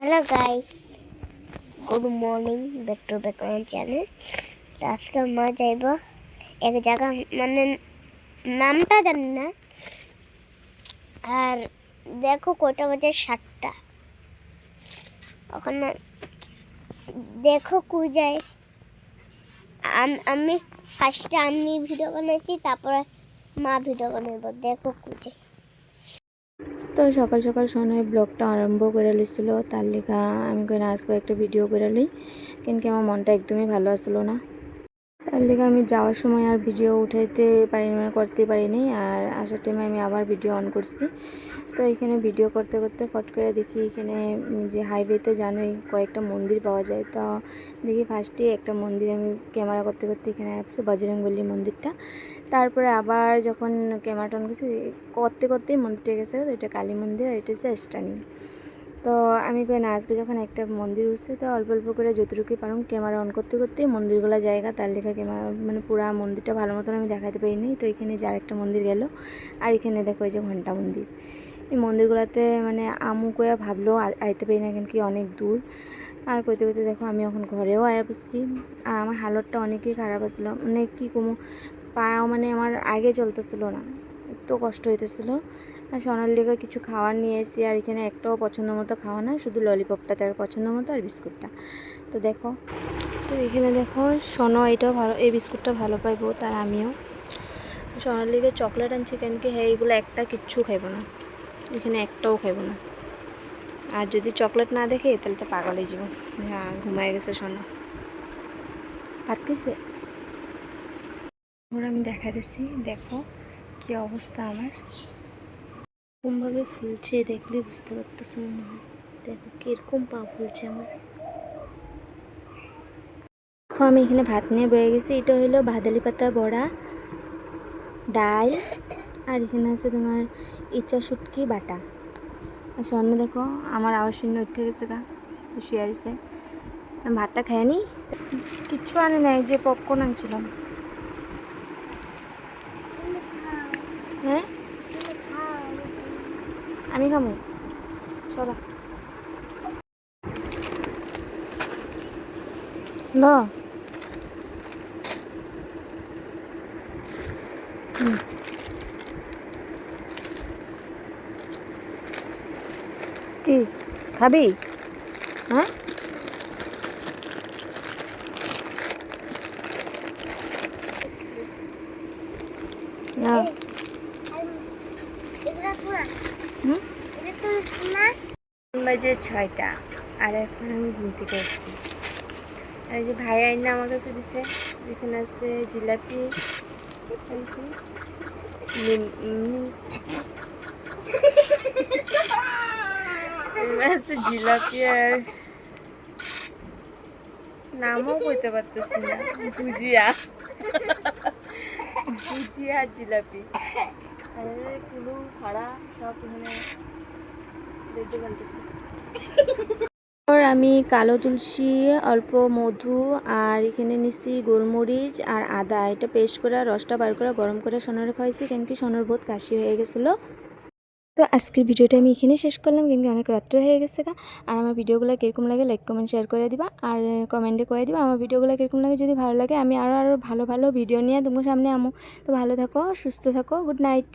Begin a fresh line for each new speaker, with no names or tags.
Hello guys, good morning, back to back আমার channel. আজকে মা যাইব এক জায়গা, মানে নামটা জানি না। আর দেখো কয়টা বাজে, 7টা। ওখানে দেখো কই যায়। আমি ফার্স্টে আমি ভিডিও বানাইছি, তারপরে মা ভিডিও বানাইব। দেখো কই যায়।
তো সকাল সকাল শোনায় ব্লগটা আরম্ভ করে লিছিল, তার লেখা আমি কই না আজকে একটা ভিডিও করে লই, কিন্তু আমার মনটা একদমই ভালো আসলো না। তার লেগে আমি যাওয়ার সময় আর ভিডিও উঠাইতে পারি না, করতে পারিনি। আর আসার টাইমে আমি আবার ভিডিও অন করছি। তো এখানে ভিডিও করতে করতে ফট করে দেখি এখানে যে হাইওয়েতে জানোই কয়েকটা মন্দির পাওয়া যায়। তো দেখি ফার্স্টে একটা মন্দির আমি ক্যামেরা করতে করতে এখানে আসছে, বজরংবলী মন্দিরটা। তারপরে আবার যখন ক্যামেরাটা অন করছি করতে করতেই মন্দিরটা গেছে, এটা কালী মন্দির আর এটা হচ্ছে স্টানিং। তো আমি কই না আজকে যখন একটা মন্দির উঠছে, তো অল্প অল্প করে যতটুকু পারুম ক্যামেরা অন করতে করতে মন্দিরগুলো জায়গা, তার লেখা ক্যামেরা মানে পুরা মন্দিরটা ভালো মতন আমি দেখাতে পারিনি। তো এখানে যার একটা মন্দির গেল, আর এখানে দেখো এই যে ঘন্টা মন্দির। এই মন্দিরগুলোতে মানে আমু কয়া ভাবলেও আইতে পারি না, কেন কি অনেক দূর। আর কইতে কইতে দেখো আমি এখন ঘরেও আয়া পড়ছি। আর আমার হালতটা অনেকই খারাপ আসলো, মানে কী কমু, পাও মানে আমার আগে চলতেছিল না, এত কষ্ট হইতেছিল। আর সোনার লেগে কিছু খাওয়ার নিয়ে এসেছি, আর এখানে একটাও পছন্দ মতো খাওয়া না, শুধু ললিপপটা তার পছন্দ মতো আর বিস্কুটটা। তো দেখো, তো এখানে দেখো সোনো এটাও ভালো, এই বিস্কুটটা ভালো পাই বহুত, আর আমিও। সোনার লেগে চকলেট আনছি, কেন কি হ্যাঁ এইগুলো একটা কিচ্ছু খাইব না, এখানে একটাও খাইব না। আর যদি চকলেট না দেখে তাহলে তো পাগল হয়ে যাব। হ্যাঁ, ঘুমায় গেছে সোনা, ভাত খাইছে। ওরা আমি দেখা দিচ্ছি, দেখো কি অবস্থা আমার, কোনভাবে ফুলছে দেখলে বুঝতে পারতেছ মনে হয়। দেখো কিরকম পা ফুলছে আমার। দেখো আমি এখানে ভাত নিয়ে বয়ে গেছি, এটা হলো ভাদালি পাতা বড়া, ডাল, আর এখানে আছে তোমার ইচ্ছা শুটকি বাটা। আর সামনে দেখো আমার আওয়াজ শুনে উঠে গেছে গা, শুয়ে আসছে। ভাতটা খেয়ে নি, কিচ্ছু আনে নাই, যে পপকর্ন আনছিলাম। হ্যাঁ আমি খামো, সরা ল। কি খাবি? হ্যাঁ না, বাজে 6টা, আর এখন আমি ঘুম থেকে এসেছি। আর যে ভাই আইনা আমার কাছে দিছে, এখানে আছে জিলাপি, আছে জিলাপি, আর নামও কইতে পারতেছি না, ভুজিয়া, ভুজিয়া আর জিলাপি। আর কুলু ফাড়া সব এখানে রেডি বানতেছে। আমি কালো তুলসী, অল্প মধু, আর এখানে নিচ্ছি গোলমরিচ আর আদা, এটা পেস্ট করে রসটা বার করে গরম করে সোনারে খাওয়াইছি, কেন কি সোনার বহুত কাশি হয়ে গেছিলো। তো আজকের ভিডিওটা আমি এখানে শেষ করলাম, কিন্তু অনেক রাত্র হয়ে গেছে। আর আমার ভিডিওগুলো কীরকম লাগে লাইক কমেন্ট শেয়ার করে দিবা, আর কমেন্টে করে দিবা আমার ভিডিওগুলো কীরকম লাগে। যদি ভালো লাগে আমি আরও ভালো ভালো ভিডিও নিয়ে তোমার সামনে আমো। তো ভালো থাকো, সুস্থ থাকো, গুড নাইট।